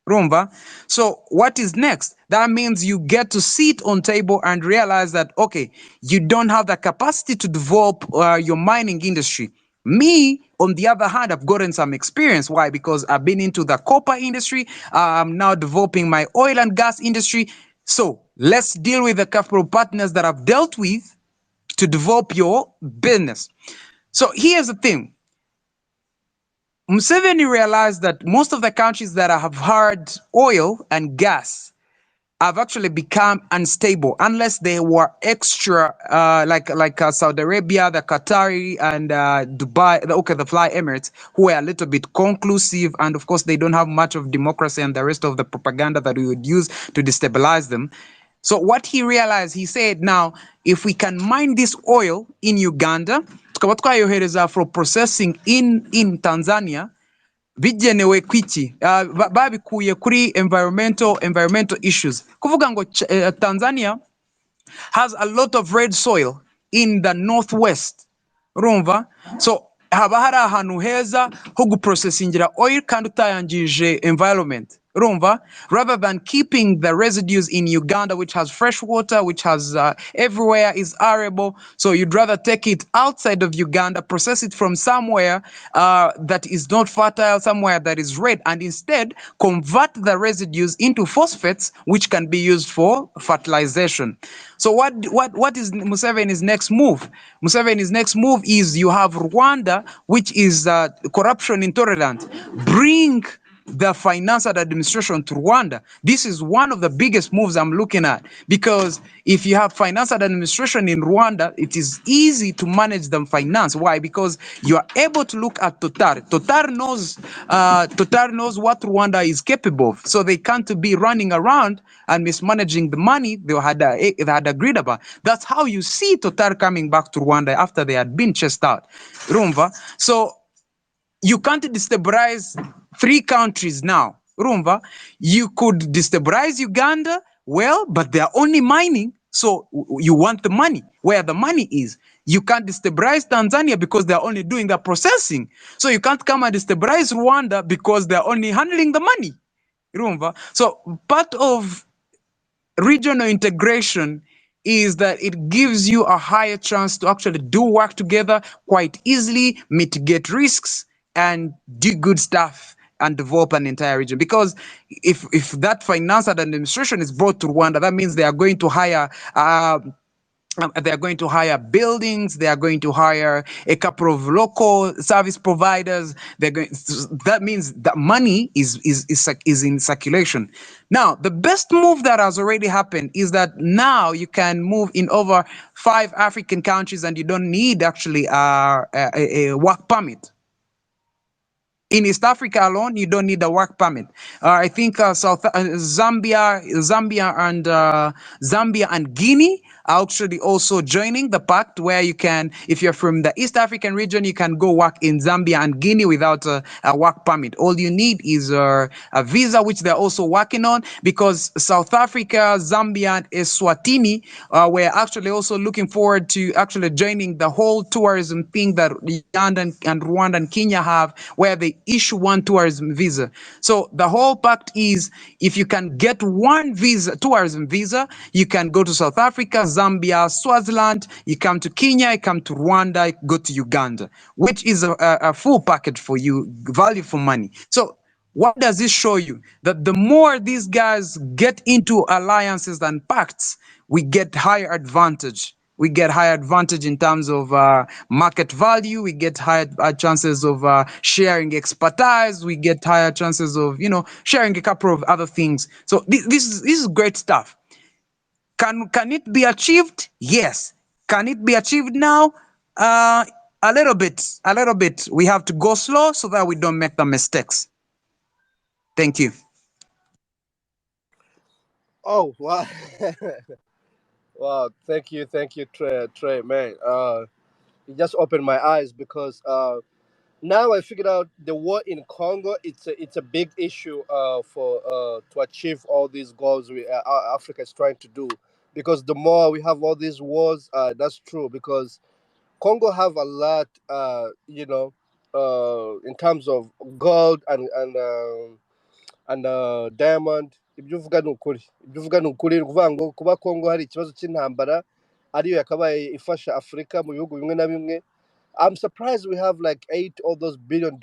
Rumba. So what is next? That means you get to sit on table and realize that, okay, you don't have the capacity to develop your mining industry. Me, on the other hand, I've gotten some experience. Why? Because I've been into the copper industry. I'm now developing my oil and gas industry. So let's deal with the capital partners that I've dealt with to develop your business. So here's the thing. Museveni realized that most of the countries that have hard oil and gas have actually become unstable unless they were extra, like Saudi Arabia, the Qatari, and Dubai, the Fly Emirates, who are a little bit conclusive, and of course they don't have much of democracy and the rest of the propaganda that we would use to destabilize them. So what he realized, he said, now, if we can mine this oil in Uganda, tukaba twayohereza for processing in Tanzania, bigenewe kwiki babikuye kuri environmental issues. Kuvuga ngo Tanzania has a lot of red soil in the northwest, urumva? So haba hari ahantu heza ho guprocessingira oil kandi utayangije environment, urumva? Rather than keeping the residues in Uganda, which has fresh water, which has everywhere is arable, so you'd rather take it outside of Uganda, process it from somewhere that is not fertile, somewhere that is red, and instead convert the residues into phosphates, which can be used for fertilization. So what is Museveni's next move? Museveni's next move is you have Rwanda, which is corruption intolerant. Bring the finance and administration to Rwanda. This is one of the biggest moves I'm looking at, because if you have finance and administration in Rwanda, it is easy to manage the finance. Why? Because you are able to look at Total. Total knows what Rwanda is capable of, so they can't be running around and mismanaging the money they had agreed about. That's how you see Total coming back to Rwanda after they had been chased out. Rumva. So you can't destabilize 3 countries now. Rumva, you could destabilize Uganda, well, but they're only mining, so you want the money. Where the money is. You can't destabilize Tanzania because they're only doing the processing. So you can't come and destabilize Rwanda because they're only handling the money. Rumva. So part of regional integration is that it gives you a higher chance to actually do work together quite easily, mitigate risks, and do good stuff and develop an entire region. Because if that finance and administration is brought to Rwanda, that means they are going to hire They are going to hire buildings. They are going to hire a couple of local service providers. They're going. That means that money is in circulation. Now, the best move that has already happened is that now you can move in over 5 African countries, and you don't need actually a work permit. In East Africa alone, you don't need a work permit. I think Zambia and Guinea are actually also joining the pact, where you can, if you're from the East African region, you can go work in Zambia and Guinea without a work permit. All you need is a visa, which they're also working on, because South Africa, Zambia, and Eswatini were actually also looking forward to actually joining the whole tourism thing that Uganda and Rwanda and Kenya have, where they issue one tourism visa. So the whole pact is, if you can get one visa, tourism visa, you can go to South Africa, Zambia, Swaziland, you come to Kenya, you come to Rwanda, you go to Uganda, which is a full package for you, value for money. So what does this show you? That the more these guys get into alliances and pacts, we get higher advantage. We get higher advantage in terms of market value. We get higher chances of sharing expertise. We get higher chances of, sharing a couple of other things. So this is great stuff. Can it be achieved? Yes. Can it be achieved now? A little bit. We have to go slow so that we don't make the mistakes. Thank you. Oh wow. Wow, thank you, Trey, man. It just opened my eyes because now I figured out the war in Congo. It's a big issue for to achieve all these goals Africa is trying to do. Because the more we have all these wars, that's true. Because Congo have a lot, in terms of gold and diamond. Ibyo uvuga ni ukuri. Ibyo uvuga ni ukuri, ni ukuvuga ngo kuba Congo hari ikibazo cy'intambara ariyo yakabaye ifasha Afrika mu bihugu bimwe na bimwe. I'm surprised we have like $8 billion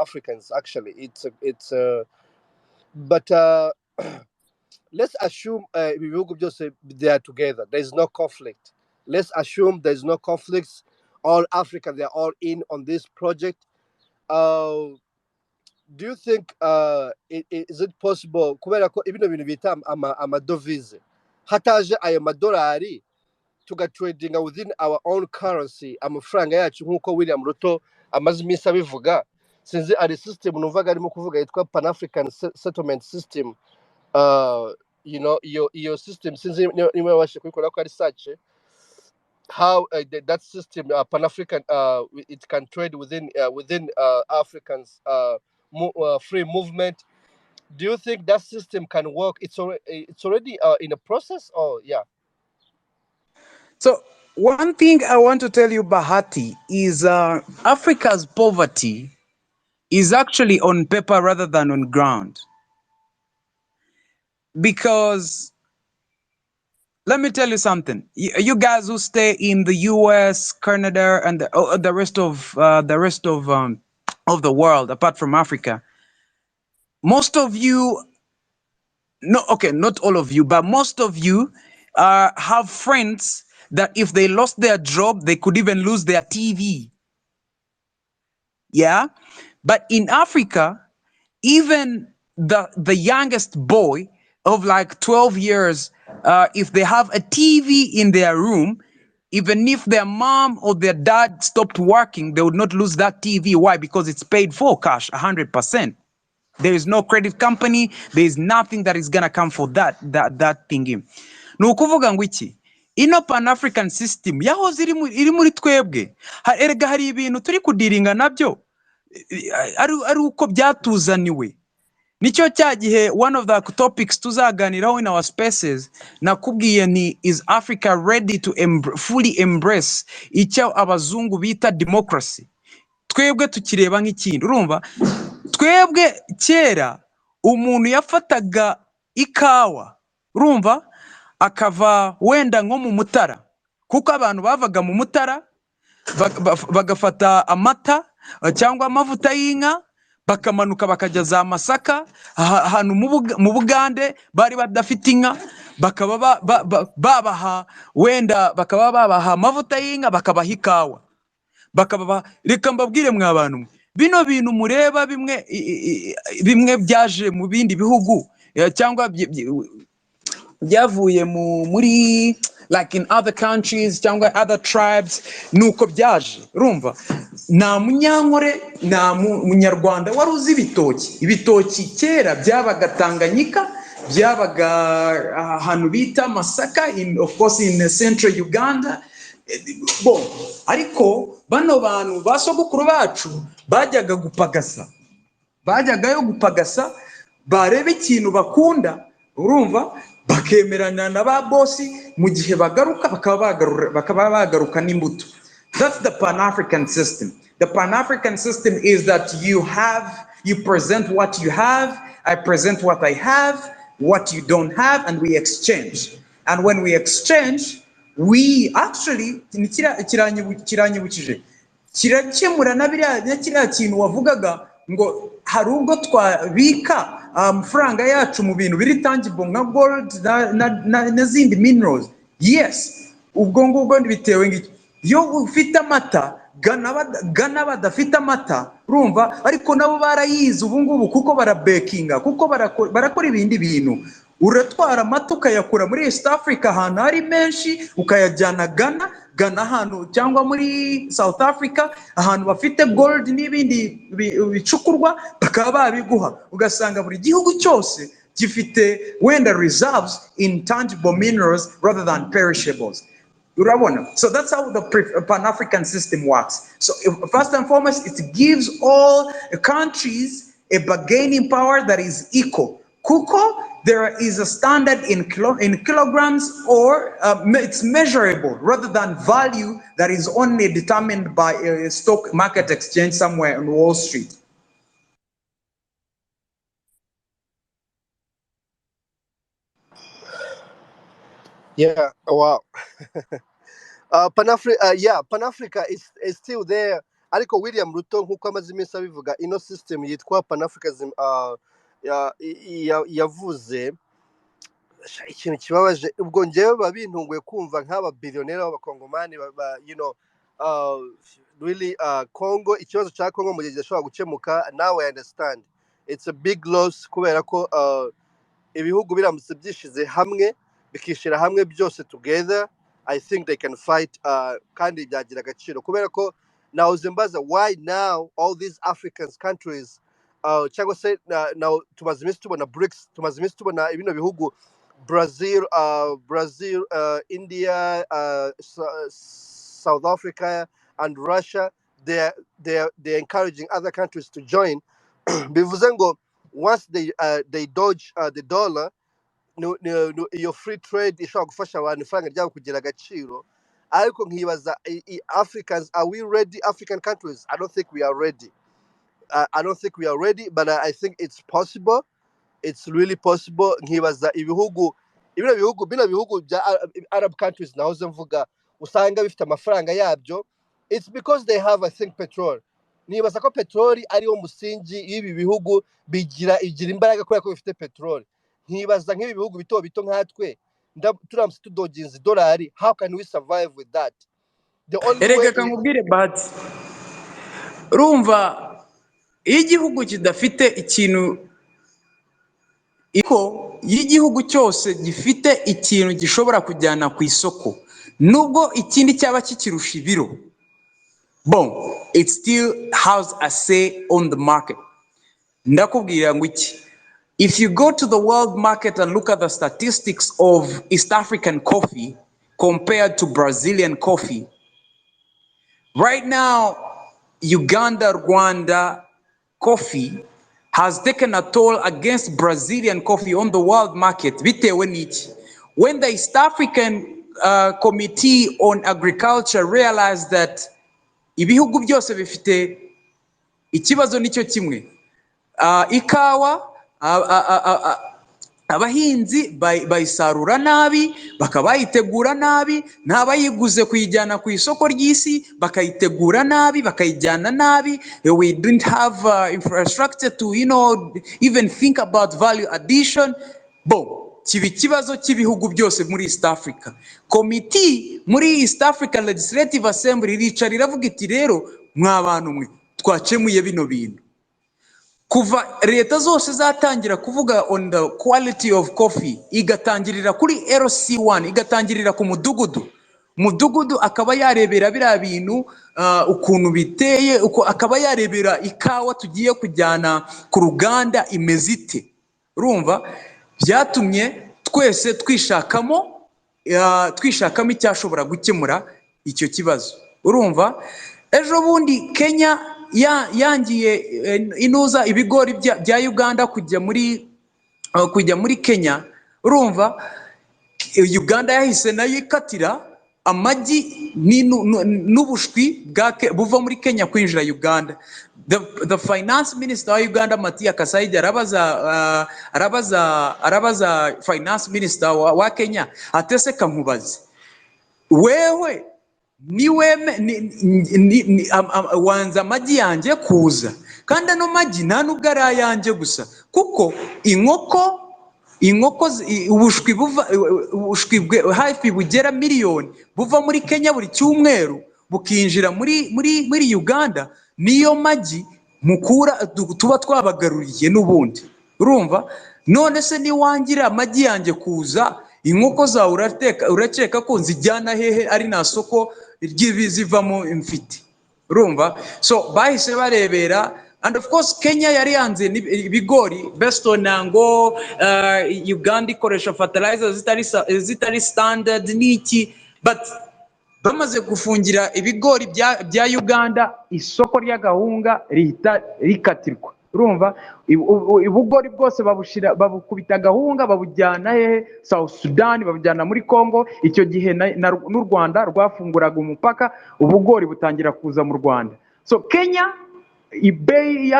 Africans. Actually, but let's assume ibihugu byose they are together. There is no conflict. Let's assume there is no conflicts. All Africa, they are all in on this project. Do you think is it possible? Kubera ko ibino bintu bita amadovize, hataje ayo madolari tugatradinga within our own currency, amafaranga yacu nk'uko William Ruto amaze iminsi abivuga. Sinzi ari system numvaga arimo kuvuga yitwa Pan African Settlement System. Your system, since you wabashe kubikora ko ari search how that system Pan African it can trade within Africans free movement. Do you think that system can work? It's already in a process, or yeah? So one thing I want to tell you, Bahati, is Africa's poverty is actually on paper rather than on ground. Because let me tell you something. You guys who stay in the U.S., Canada, and the rest of the world, apart from Africa, most of you, not all of you, but most of you have friends that if they lost their job, they could even lose their TV. Yeah, but in Africa, even the youngest boy of like 12 years, if they have a TV in their room, even if their mom or their dad stopped working, they would not lose that TV. Why? Because it's paid for cash, 100%. There is no credit company. There is nothing that is gonna come for that thingy. Nukuvuga ngo iki? Ino Pan African system yahoze iri muri twebwe. Erega hari ibintu turi kudiringa nabyo ari uko byatuzaniwe. Nicyo cyagihe one of the topics tuzaganiraho in our spaces nakubwiye ni, is Africa ready to fully embrace icyo abazungu bita democracy? Twebwe tukireba nk'ikintu, urumva? Twebwe kera umuntu yafataga ikawa, urumva, akava wenda nko mu Mutara, kuko abantu bavaga mu Mutara bagafata amata cyangwa amavuta y'inka bakamanuka bakajya za Masaka, ahantu mu Bugande bari badafite inka, bakaba babaha wenda bakaba babaha amavuta y'inka bakabaha ikawa bakaba reka mbabwire mwa bantu mwe bino bintu mureba bimwe byaje mu bindi bihugu cyangwa byavuye muri like in other countries cyangwa other tribes nuko byaje urumva nta munyankore nta munyarwanda wari uzi ibitoki kera byabaga Tanganyika byabaga ahantu bita Masaka of course in central Uganda bon ariko bano bantu basogokuru bacu bajyaga gupagasa barebe ikintu bakunda urumva bakemerana na ba bosi mu gihe bagaruka bakaba bagaruka n'imbuto. That's the Pan-African system. The Pan-African system is that you present what you have, I present what I have, what you don't have, and we exchange. And when we exchange, we actually kiranyibukije kirakemura na kiriya kintu wavugaga ngo hari ubwo twabika amafaranga yacu mu bintu biri tangible nka gold n'izindi minerals. Yes, ubwo ngubwo bitewe ngiki iyo ufite amata gana badafite amata urumva ariko nabo barayize ubu ngubu kuko barabekinga kuko barakora ibindi bintu. Uratwara amata ukayakura muri East Africa ahantu hari menshi ukayajyana Ghana ahantu cyangwa muri South Africa ahantu bafite gold n'ibindi bicukurwa bakaba babiguha ugasanga buri gihugu cyose gifite wenda reserves in tangible minerals rather than perishables. Urabona? So that's how the Pan-African system works. So first and foremost, it gives all countries a bargaining power that is equal. Kuko, there is a standard in kilograms or it's measurable rather than value that is only determined by a stock market exchange somewhere on Wall Street. Yeah, wow. Pan-Africa is still there. Ariko William Ruto nkuko amaze iminsi abivuga ino system yitwa Pan-Africanism yavuze ikintu kibabaje ubwo njyewe babintunguye kumva nk'aba billionaire b'abakongomani really Congo ikibazo cya Congo mu gihe gishobora gukemuka. Now I understand it's a big loss kubera ko ibihugu biramutse byishize hamwe bikishira hamwe byose together. I think they can fight kandi byagira agaciro kubera ko now Zimbabwe why now all these African countries cyangwa se now tumaze iminsi tubona BRICS tumaze iminsi tubona ibino bihugu Brazil, India, South Africa, and Russia. They're encouraging other countries to join. Bivuze ngo once they dodge the dollar, your free trade ishobora gufasha abantu ifaranga ryabo kugira agaciro. Ariko nkibaza Africans, are we ready? African countries, I don't think we are ready. But I think it's possible. It's really possible. Nkibaza bino bihugu bya Arab countries nahoze mvuga usanga bifite amafaranga yabyo. It's because they have, I think, petrol. Nibaza ko petroli ariwo musingi y'ibi bihugu igira imbaraga kubera ko bifite petroli. Nkibaza nk'ibi bihugu bito nkatwe turamutse tudoginze dolari, how can we survive with that? The only way Erega kamubwire but urumva iyo igihugu kidafite ikintu y'igihugu cyose gifite ikintu gishobora kujyana ku isoko nubwo ikindi cyaba kikirusha ibiro, bon it still has a say on the market. Ndakubwira ngo iki, if you go to the world market and look at the statistics of East African coffee compared to Brazilian coffee, right now Uganda, Rwanda coffee has taken a toll against Brazilian coffee on the world market. Bitewe n'iki? When the East African Committee on Agriculture realized that ibihugu byose bifite ikibazo nicyo kimwe, ikawa abahinzi bayisarura nabi, bakabayitegura nabi, ntabayiguze kuyijyana ku isoko ry'isi, bakayitegura nabi, bakayijyana nabi. We didn't have infrastructure to even think about value addition. Bon, kiba ikibazo cy'ibihugu byose muri East Africa. Komite muri East African Legislative Assembly iricara iravuga iti rero mwa bantu mwe twakemuye bino bintu. Kuva leta zose zatangira kuvuga on the quality of coffee, igatangirira kuri LC1, igatangirira ku mudugudu akaba yarebera biriya bintu ukuntu biteye, akaba yarebera ikawa tugiye kujyana ku ruganda imezite. Urumva byatumye twese twishakamo icyashobora gukemura icyo kibazo. Urumva ejo bundi Kenya yangiye inuza ibigori bya Uganda kujya muri Kenya. Urumva Uganda yahise nayo ikatira amagi n'ubushwi buva muri Kenya kwinjira Uganda. The finance minister wa Uganda Matia Kasaija arabaza finance minister wa Kenya atese kankubaze wewe wanza amagi yanjye kuza kandi ano magi nta nubwo ari ayanjye gusa kuko inkoko ubushwi hafi bugera miliyoni buva muri Kenya buri cyumweru bukinjira muri Uganda, niyo magi mukura tuba twabagaruriye n'ubundi. Urumva none se niwangira amagi yanjye kuza inkoko zawe urakeka ko nzijyana hehe ari na soko ry'ibizivamo imfiti? Urumva so bahise barebera. And of course Kenya yari yanze ibigori based on ngo Uganda ikoresha fertilizers zitari standard niki, but bamaze gufungira ibigori bya Uganda isoko ry'agahunga rihita rikatirwa. Urumva ibugori bwose babukubita agahunga babujyana hehe South Sudan, babujyana muri Congo. Icyo gihe n'u Rwanda rwafunguraga umupaka, ubugori butangira kuza mu Rwanda. So Kenya ibei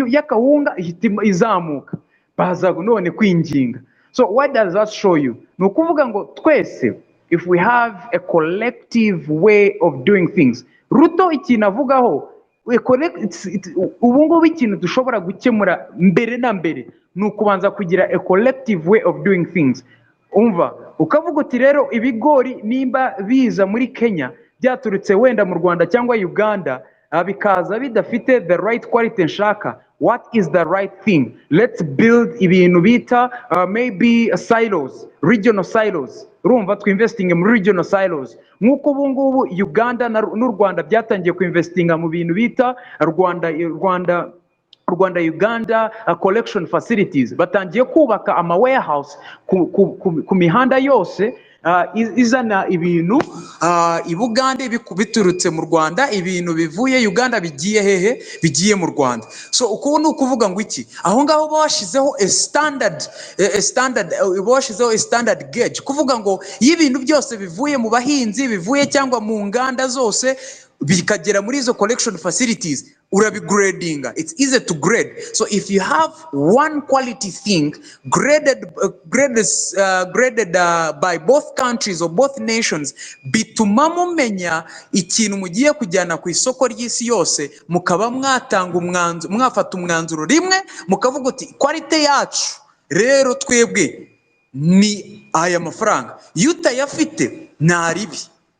y'akahunga izamuka, baza none kwinginga. So what does that show you? Nukuvuga ngo twese, if we have a collective way of doing things, Ruto ikinavugaho ubu ngubu ikintu dushobora gukemura mbere na mbere nukubanza kugira a collective way of doing things. Umva ukavuga uti rero ibigori nimba biza muri Kenya byaturutse wenda mu Rwanda cyangwa Uganda bikaza bidafite the right quality nshaka, what is the right thing? Let's build ibintu bita maybe silos, regional silos. Urumva twinvesting mu regional silos nkuko ubu ngubu Uganda n'u Rwanda byatangiye kuinvestinga mu bintu bita Rwanda-Uganda collection facilities. Batangiye kubaka ama warehouse ku mihanda yose izana ibintu ibugande biturutse mu Rwanda, ibintu bivuye Uganda bigiye hehe? Bigiye mu Rwanda. So uko ni ukuvuga ngo iki, aho ngaho bashizeho a standard gauge, kuvuga ngo y'ibintu byose bivuye mu bahinzi, bivuye cyangwa mu nganda zose bikagera muri izo collection facilities, urabigradinga. It's easy to grade. So if you have one quality thing graded by both countries or both nations, bituma mumenya ikintu mugiye kujyana ku isoko ry'isi yose, mukaba mwafata umwanzuro rimwe mukavuga uti quality yacu rero twebwe ni aya mafaranga, iyo utayafite ntaribi,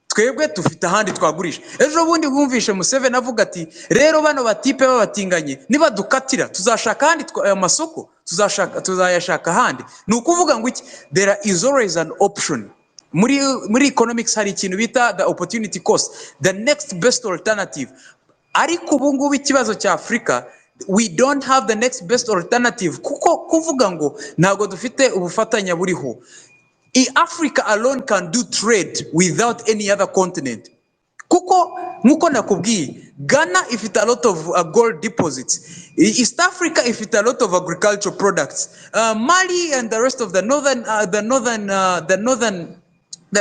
twebwe tufite ahandi twagurisha. Ejo bundi bumvishe Museveni avuga ati rero bano batipe babatinganye niba dukatira tuzashaka ahandi amasoko, tuzayashaka ahandi. Ni ukuvuga ngo iki, there is always an option. Muri economics hari ikintu bita the opportunity cost, the next best alternative. Ariko ubu ngubu ikibazo cya Afrika, we don't have the next best alternative kuko kuvuga ngo ntago dufite ubufatanya buriho. Africa alone can do trade without any other continent. Kuko nkuko nakubwiye, Ghana ifite a lot of gold deposits. East Africa ifite a lot of agricultural products. Mali and the rest of the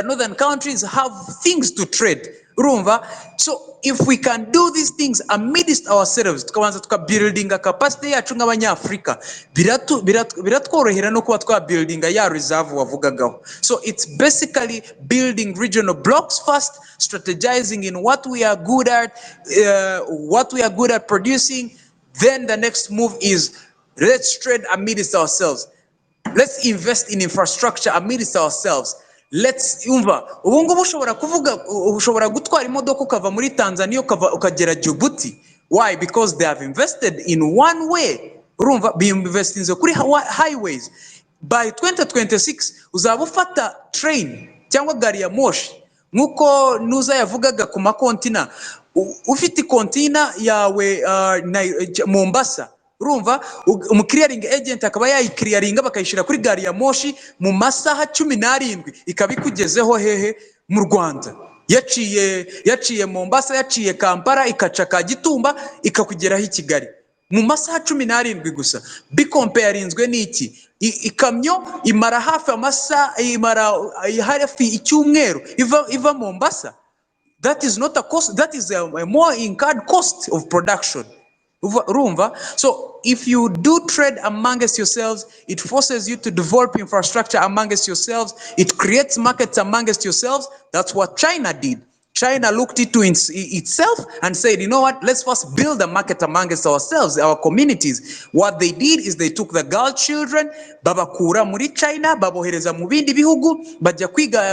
northern countries have things to trade. Urumva? So if we can do these things amidst ourselves, tukabanza tukabuildinga capacity yacu nk'abanyafrika, biratworohera no kuba twabuildinga ya reserve wavugagaho. So it's basically building regional blocks first, strategizing in what we are good at producing. Then the next move is let's trade amidst ourselves. let's invest in infrastructure amidst ourselves. Let's ubu ngubu ushobora gutwara imodoka ukava muri Tanzania ukagera Djibouti. Why? Because they have invested in one way. Urumva investinze kuri highways. By 2026 uzaba ufata train cyangwa gari ya moshi nkuko Nuza yavugaga ku makontina. Ufite kontina yawe Mombasa, urumva clearing agent akaba yayiclearinga bakayishira kuri gari ya moshi mu masaha 17 ikaba ikugezeho hehe mu Rwanda. Yaciye Mombasa, yaciye Kampala, ikaca Kagitumba, ikakugeraho i Kigali mu masaha 17 gusa. Comparinzwe n'iki? Ikamyo imara hafi amasaha, imara hafi icyumweru iva Mombasa. That is not a cost, that is a more incurred cost of production. So if you do trade amongst yourselves, it forces you to develop infrastructure amongst yourselves. It creates markets amongst yourselves. That's what China did. China looked into itself and said, you know what, let's first build a market amongst ourselves, our communities. What they did is they took the girl children, babakura muri China, babohereza mu bindi bihugu, bajya kwiga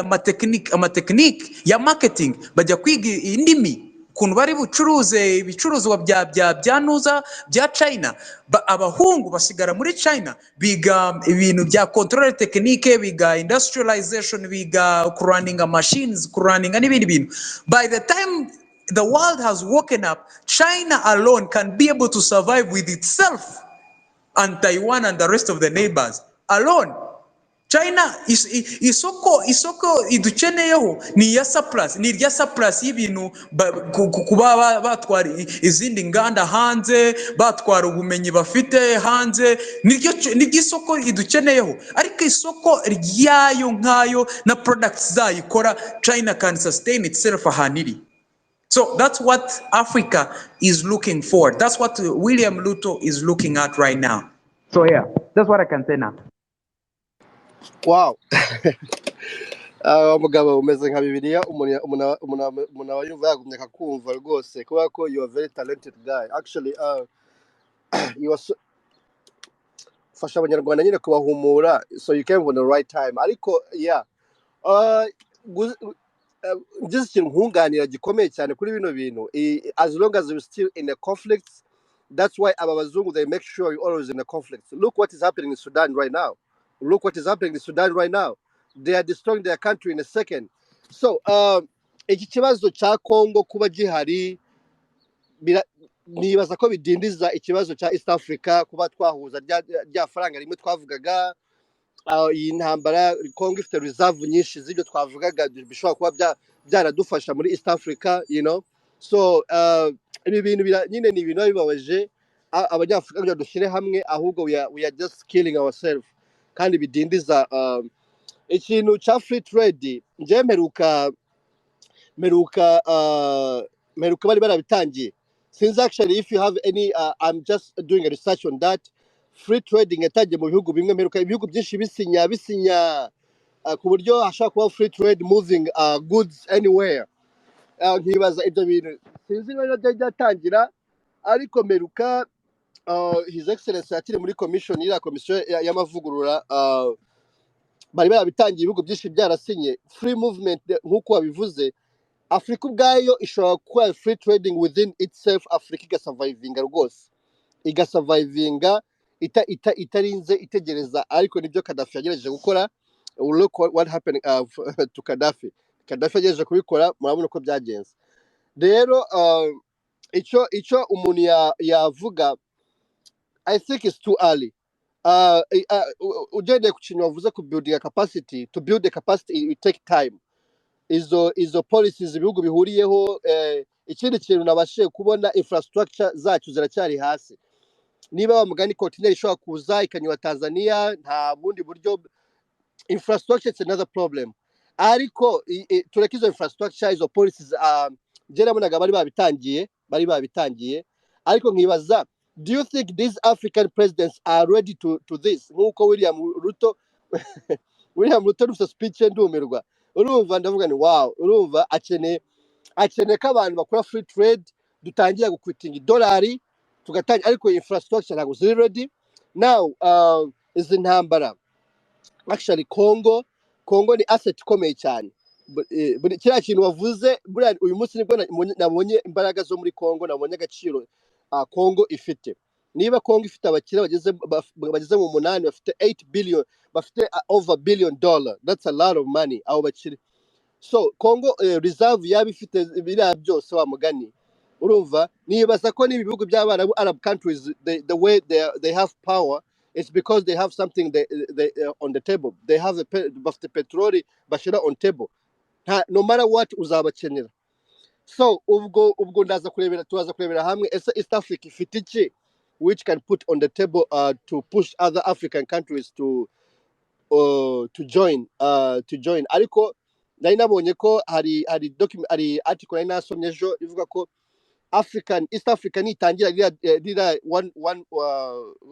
amatekniki ya marketing, bajya kwiga indimi, ukuntu bari bucuruze ibicuruzwa bya Nuza bya China. Abahungu basigara muri China biga ibintu bya control technique, biga industrialization, biga running machines, running n'ibindi bintu. By the time the world has woken up, China alone can be able to survive with itself and Taiwan and the rest of the neighbors alone. China isoko idukeneyeho ni ya surplus, ni rya surplus y'ibintu kuba batwara izindi nganda hanze, batwara ubumenyi bafite hanze, ni isoko idukeneyeho. Ariko isoko ryayo nkayo na products zayikora, China can sustain itself ahaniri. So that's what Africa is looking for. That's what William Ruto is looking at right now. So yeah, that's what I can say now. Wow. Mugabo umeze nka Bibiliya, umuntu abayumva yagumye akakumva rwose kubera ko you are very talented guy. Actually you are fasha abanyarwanda nyine kubahumura, so you came on the right time. Ariko yeah, just ikintu nkunganira gikomeye cyane kuri bino bintu, as long as we're still in a conflict, that's why aba bazungu they make sure you're always in a conflict. Look what is happening in Sudan right now. Look what is happening in Sudan right now. They are destroying their country in a second. So, iki kibazo cha Congo kuba gihari nibaza ko bidindiza ikibazo cha East Africa kuba twahuza rya faranga rimwe twavugaga. Iyi ntambara Congo ifite reserve nyinshi z'ibyo twavugaga bishobora kuba byaradufasha muri East Africa, you know. So, ibi bintu nyine ni ibintu bibabaje abanyafrika kugira dushyire hamwe, ahubwo we are just killing ourselves. Kandi bidindiza ikintu cha free trade. Nje meruka bari barabitangiye. Since actually if you have any I'm just doing a research on that. Free trading yatangiye mu bihugu bimwe, meruka ibihugu byinshi bisinya ku buryo hashaka kuba free trade moving goods anywhere. Nkibaza ibyo bintu sinzi niba byatangira, ariko meruka His Excellency akiri muri commission y'amavugurura bari barabitangiye, ibihugu byinshi byarasinye free movement. Nk'uko wabivuze, Afrika ubwayo ishobora kuba free trading within itself. Afrika igasurvivinga rwose, igasurvivinga itarinze itegereza, ariko nibyo Gaddafi yagerageje gukora. Look what happened to Gaddafi yagerageje kubikora, murabona uko byagenze. Rero icyo umuntu yavuga, I think it's too early. Ugendeye ku kintu wavuze ku building a capacity, to build a capacity it take time. Izo policies ibihugu bihuriyeho. Ikindi kintu nabashije kubona, infrastructure zacu ziracyari hasi. Niba bamugani container ishobora kuza ikanyura Tanzania, nta bundi buryo. Infrastructure is another problem. Ariko tureka izo infrastructure, izo policies je nabonaga bari babitangiye, ariko nkibaza, do you think these African presidents are ready to this? Nkuko William Ruto rufite speech ndumirwa, urumva ndavuga ni wow, urumva akeneye ko abantu bakora free trade, dutangira gukwitinga dolari tugatangira, ariko infrastructure ntabwo ziri ready now. Izi ntambara actually Congo ni asset ikomeye cyane. Buri kiriya kintu wavuze buriya uyu munsi nibwo nabonye imbaraga zo muri Congo, nabonye agaciro Congo ifite. Niba Congo ifite abakire bageze mu munani bafite 8 billion, bafite over $1 billion, that's a lot of money abo bakire. So Congo reserve yaba ifite biriya byose wa mugani, urumva nibaza ko n'ibi bihugu by'abana Arab countries, the way they have power, it's because they have something they on the table. They have the petrol bashira on table. No matter what uzabakenera. So ubwo tuzaza kurebera hamwe ese East Africa ifite iki which can put on the table to push other African countries to join ariko nari nabonye ko hari article nari nasomye ejo ivuga ko East Africa nitangira rira one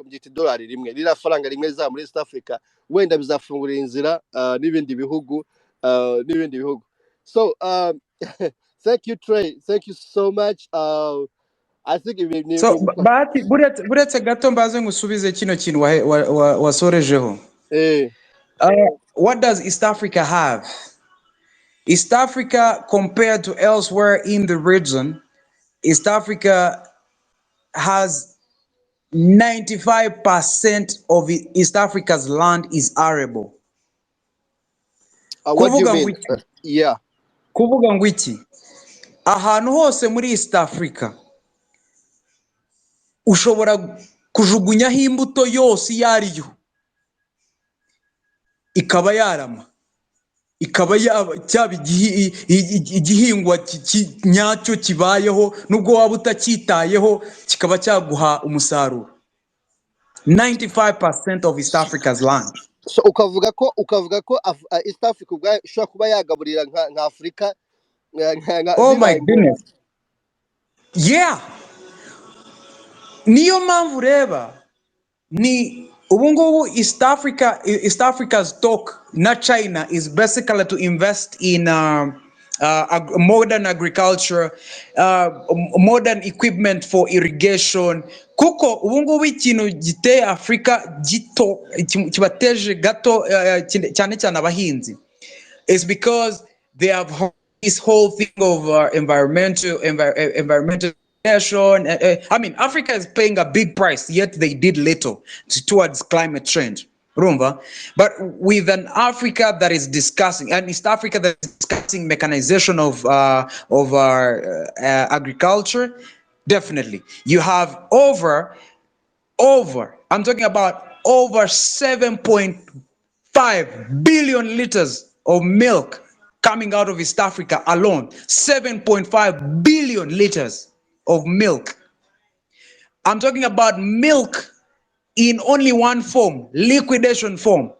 byita dolari rimwe, rira faranga rimwe za muri East Africa, wenda bizafungura inzira n'ibindi bihugu. So thank you Trey, thank you so much. I think so bahati buretse gato mbaze ngusubize kino kintu wasorejeho. What does East Africa have? East Africa, compared to elsewhere in the region, East Africa has 95% of East Africa's land is arable. What do you mean? Yeah. Kuvuga ngwiki ahantu hose muri East Africa ushobora kujugunyaho imbuto yose yariyo ikaba yarama, ikaba cyaba igihingwa nyacyo kibayeho nubwo waba utacyitayeho kikaba cyaguha umusaruro. 95% of East Africa's land. So ukavuga ko East Africa ubwayo ishobora kuba yagaburira nka Afrika. Oh my goodness. Yeah. Niyo mpamvu reba ni ubungubu East Africa's talk na China is basically to invest in modern agriculture, modern equipment for irrigation. Kuko ubungubu ikintu giteye Africa gito kibateje gato cyane cyane abahinzi is because they have this whole thing of environmental I mean, Africa is paying a big price, yet they did little towards climate change. Rumba. But with an Africa that is discussing, and East Africa that is discussing mechanization of our agriculture, definitely. You have over, I'm talking about over 7.5 billion liters of milk coming out of East Africa alone. 7.5 billion liters of milk. I'm talking about milk in only one form, liquidation form.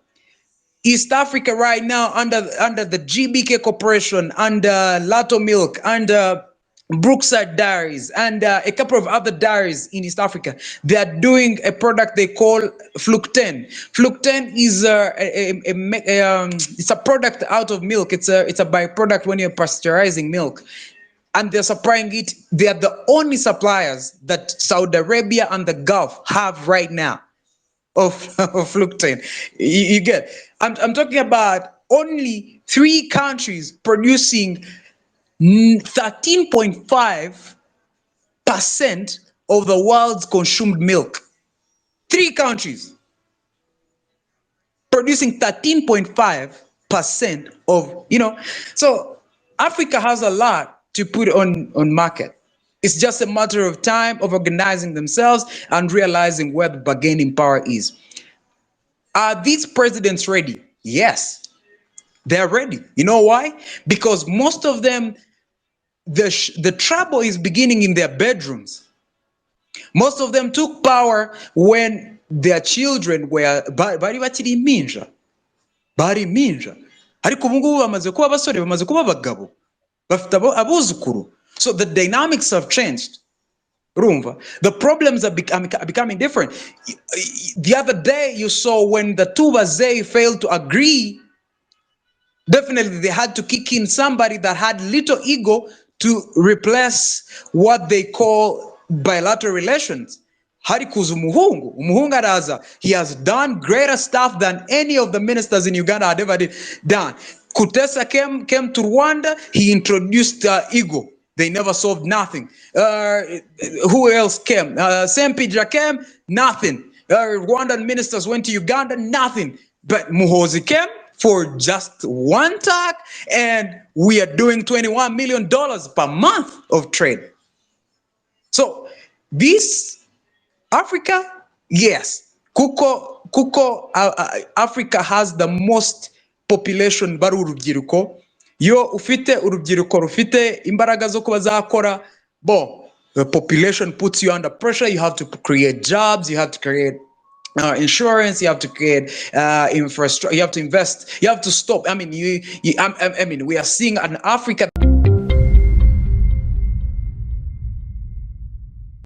East Africa right now under the GBK Corporation, under Lato Milk, under Brookside Dairies, and a couple of other dairies in East Africa, they are doing a product they call Flucten. Flucten is it's a product out of milk. It's a byproduct when you're pasteurizing milk. And they're supplying it. They are the only suppliers that Saudi Arabia and the Gulf have right now of Flucten. You get? I'm talking about only 3 countries producing 13.5% of the world's consumed milk. 3 countries producing 13.5% of, so Africa has a lot to put on market. It's just a matter of time of organizing themselves and realizing where the bargaining power is. Are these presidents ready? Yes, they're ready. You know why? Because most of them, the trouble is beginning in their bedrooms. Most of them took power when their children were bari bakiri impinja. Ariko ubu ngubu bamaze kuba abasore, bamaze kuba abagabo, bafite abuzukuru. So the dynamics have changed. Rumva. The problems are becoming different. The other day you saw when the two Wazee failed to agree, definitely they had to kick in somebody that had little ego to replace what they call bilateral relations. hari kuza umuhungu araza. He has done greater stuff than any of the ministers in Uganda had ever done. Kutesa came to Rwanda. He introduced ego. They never solved nothing. Who else came? Sempija came, nothing. Rwandan ministers went to Uganda, nothing. But Muhozi came for just one talk, and we are doing $21 million per month of trade. So this Africa, yes, kuko Africa has the most population bari urubyiruko. Yo ufite urubyiruko rufite imbaraga zo kuba zakora, the population puts you under pressure. You have to create jobs, you have to create insurance, you have to create infrastructure, you have to invest, you have to stop. I mean, we are seeing an Africa